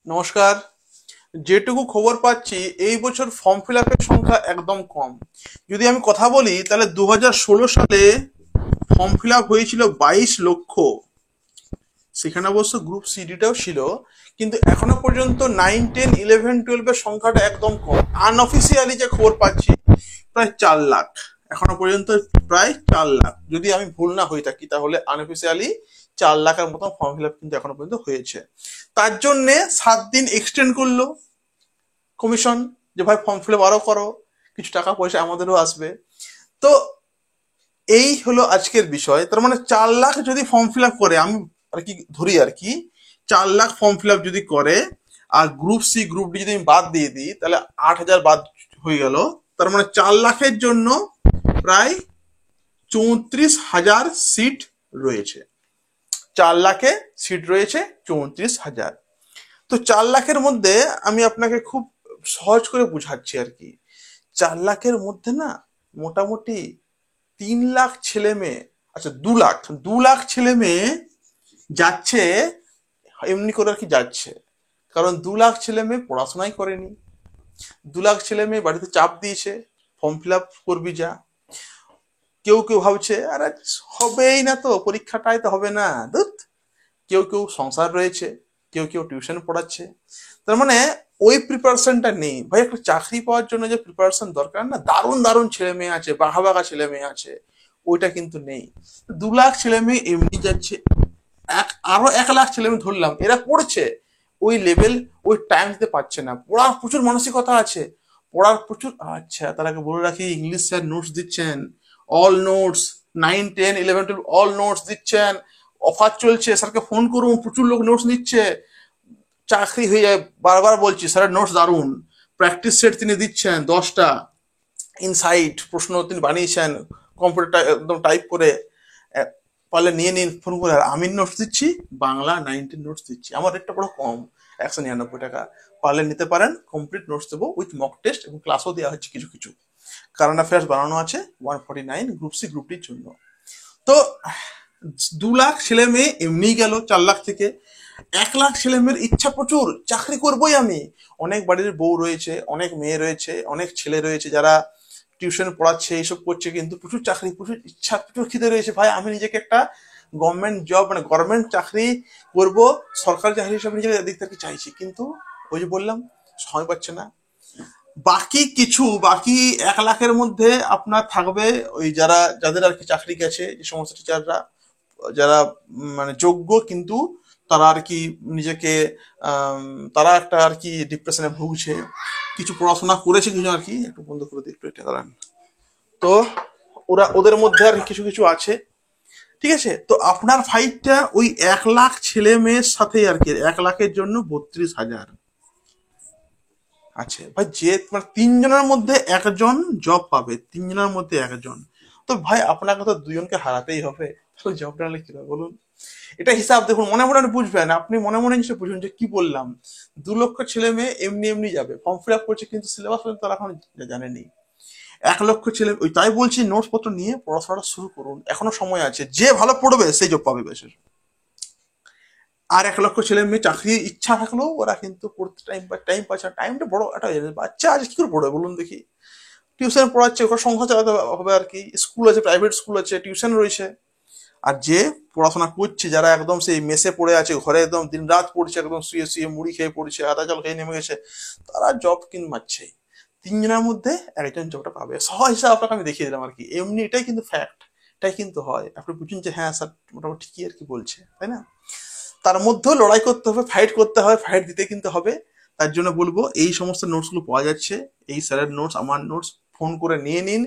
নমস্কার। যেটুকু খবর পাচ্ছি এই বছর ফর্ম ফিল আপের সংখ্যা একদম কম। যদি আমি কথা বলি তাহলে 2016 সালে ফর্ম ফিল আপ হয়েছিল 22 লক্ষ। সেখানে অবশ্য গ্রুপ সিডিটাও ছিল, কিন্তু এখনো পর্যন্ত 9, 10, 11, 12 এর সংখ্যাটা একদম কম। আনঅফিসিয়ালি যে খবর পাচ্ছি প্রায় 4 লাখ এখনো পর্যন্ত, প্রায় 4 লাখ। যদি আমি ভুল না হয়ে থাকি তাহলে আনঅফিসিয়ালি 4 লাখের মতো ফর্ম ফিল আপ কিন্তু এখনো পর্যন্ত হয়েছে। তার জন্য 7 দিন এক্সটেন্ড করলো কমিশন, যে ভাই ফর্ম ফিল আপ আরো করো, কিছু টাকা পয়সা আমাদেরও আসবে। তো এই হলো আজকের বিষয়। তার মানে 4 লাখ যদি ফর্ম ফিল আপ করে, আমি আর কি ধরি আর কি, 4 লাখ ফর্ম ফিল আপ যদি করে, আর গ্রুপ সি গ্রুপ ডি যদি আমি বাদ দিয়ে দিই তাহলে 8,000 বাদ হয়ে গেল। তার মানে 4 লাখের জন্য প্রায় 34,000 সিট রয়েছে। 4 লাখে সিট রয়েছে 34,000। তো 4 লাখের মধ্যে আমি আপনাকে খুব সহজ করে বুঝাচ্ছি আর কি। 4 লাখের মধ্যে না, মোটামুটি 3 লাখ ছেলে মেয়ে, আচ্ছা 2 লাখ, 2 লাখ ছেলে মেয়ে যাচ্ছে এমনি করে আর কি যাচ্ছে। কারণ 2 লাখ ছেলে মেয়ে পড়াশোনাই করেনি, 2 লাখ ছেলে মেয়ে বাড়িতে চাপ দিয়েছে ফর্ম ফিল আপ করবি যা। কেউ কেউ ভাবছে আরে হবেই না, তো পরীক্ষাটাই তো হবে না ধুৎ। কেউ কেউ সংসার রয়েছে, কেউ কেউ টিউশন পড়াচ্ছে। তার মানে ওই প্রিপারেশনটা নেই ভাই। একটা চাকরি পাওয়ার জন্য যে প্রিপারেশন দরকার না, দারুণ দারুণ ছেলে মেয়ে আছে, বাঘা বাঘা ছেলে মেয়ে আছে, ওইটা কিন্তু নেই। 2 লাখ ছেলে মেয়ে এমনি যাচ্ছে, আরো 1 লাখ ছেলে মেয়ে ধরলাম এরা পড়ছে, ওই লেভেল, ওই টাইম দিতে পারছে না। পড়ার প্রচুর মানসিকতা আছে, পড়ার প্রচুর। আচ্ছা তার আগে বলে রাখি, ইংলিশ স্যার নোটস দিচ্ছেন, অল নোটস, 9, 10, 11, 12 অল নোটস দিচ্ছেন। অফার চলছে, স্যারকে ফোন করুন, প্রচুর লোক নোটস নিচ্ছে, চাকরি হয়ে যায়। বারবার বলছি স্যারের নোটস দারুন। প্র্যাকটিস সেট তিনি দিচ্ছেন 10টা, ইনসাইট প্রশ্ন তিনি বানিয়েছেন কম্পিউটার একদম টাইপ করে। পারলে নিয়ে নিন ফোন করে। আর আমি নোটস দিচ্ছি, বাংলা 19 নোটস দিচ্ছি, আমার রেটটা বড় কম, 199 টাকা। পারলে নিতে পারেন, কমপ্লিট নোটস দেবো উইথ মক টেস্ট, এবং ক্লাসও দেওয়া হচ্ছে কিছু কিছু। কারেন্ট অ্যাফেয়ার্স বানানো আছে 149 গ্রুপ সি গ্রুপ ডির জন্য। তো 2 লাখ ছেলে মেয়ে এমনি গেল 4 লাখ থেকে। 1 লাখ ছেলে মেয়ের ইচ্ছা প্রচুর, চাকরি করবোই আমি। অনেক বাড়ির বউ রয়েছে, অনেক মেয়ে রয়েছে, অনেক ছেলে রয়েছে যারা টিউশন পড়াচ্ছে, এইসব করছে, কিন্তু প্রচুর চাকরি, প্রচুর ইচ্ছা, প্রচুর খিদে রয়েছে। ভাই আমি নিজেকে একটা গভর্নমেন্ট জব, মানে গভর্নমেন্ট চাকরি করব, সরকারি চাকরি হিসাবে নিজেকে দিক থেকে চাইছি, কিন্তু ওই যে বললাম সময় পাচ্ছে না। বাকি 1 লাখের মধ্যে আপনার থাকবে ওই যারা, যাদের আর কি চাকরি গেছে, যে সমস্ত টিচাররা যারা মানে যোগ্য, কিন্তু তারা আর কি নিজেকে আম, তারা একটা আর কি ডিপ্রেশনে ভুগছে। কিছু পড়াশোনা করেছে কিছু আর কি, একটু বন্ধ করে দিই, একটু এটা দাঁড়ান। তো ওদের মধ্যে আর কিছু কিছু আছে, ঠিক আছে। তো আপনার ফাইটটা ওই 1 লাখ ছেলে মেয়ের সাথে আর কি, 1 লাখের জন্য 32,000 আছে ভাই। যে মানে 3 জনের মধ্যে একজন জব পাবে, 3 জনের মধ্যে একজন। তো ভাই আপনাকে তো 2জনকে হারাতেই হবে, তাহলে জবটা নিলে কি হবে বলুন। এটা হিসাব দেখুন, মনে মনে বুঝবেন, আপনি মনে মনে নিশ্চয় বুঝুন যে কি বললাম। 2 লক্ষ ছেলে মেয়ে এমনি এমনি যাবে, ফর্ম ফিল আপ করছে, কিন্তু সিলেবাস তারা এখন জানেনি। 1 লক্ষ ছেলে, ওই তাই বলছি নোটস পত্র নিয়ে পড়াশোনাটা শুরু করুন, এখনো সময় আছে। যে ভালো পড়বে সেই জব পাবে বেশি। আর 1 লক্ষ ছেলে মেয়ে চাকরি ইচ্ছা থাকলেও ওরা কিন্তু পড়তে টাইম পাচ্ছে না। টাইমটা বড় একটা বাচ্চা আছে, কি করে পড়বে বলুন দেখি। টিউশন পড়াচ্ছে, ওখানে সংখ্যা চালাতে হবে আর কি। স্কুল আছে, প্রাইভেট স্কুল আছে, টিউশন রয়েছে। আর যে পড়াশোনা করছে, যারা একদম সেই মেসে পড়ে আছে, ঘরে একদম দিন রাত পড়ছে, একদম শুয়ে শুয়ে মুড়ি খেয়ে পড়ছে, আদা জল খেয়ে নেমে গেছে, তারা জব কিন্তু মারছে। 3 জনের মধ্যে একজন জবটা পাবে, সহজ হিসাব আপনাকে আমি দেখিয়ে দিলাম আর কি। এমনি এটাই কিন্তু ফ্যাক্ট, এটাই কিন্তু হয়। আপনি বুঝুন যে হ্যাঁ স্যার মোটামুটি ঠিকই আর কি বলছে, তাই না। তার মধ্যেও লড়াই করতে হবে, ফাইট করতে হবে, ফাইট দিতে কিন্তু হবে। তার জন্য বলবো এই সমস্ত নোটসগুলো পাওয়া যাচ্ছে, এই স্যারের নোটস, আমার নোটস, ফোন করে নিয়ে নিন।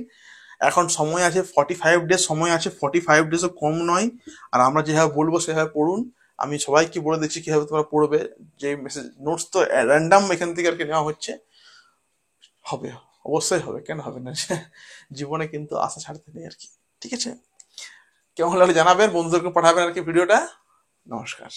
এখন সময় আছে, 45 ডেজ সময় আছে, 45 ডেজও কম নয়। আর আমরা যেভাবে বলবো সেভাবে পড়ুন। আমি সবাইকে বলে দিচ্ছি কিভাবে তোমরা পড়বে। যে মেসেজ নোটস তো র্যান্ডাম এখান থেকে আর কি নেওয়া হচ্ছে, হবে, অবশ্যই হবে, কেন হবে না। জীবনে কিন্তু আশা ছাড়তে নেই আর কি, ঠিক আছে। কেমন লাগলো জানাবেন, বন্ধুদেরকে পাঠাবেন আর কি ভিডিওটা। নমস্কার।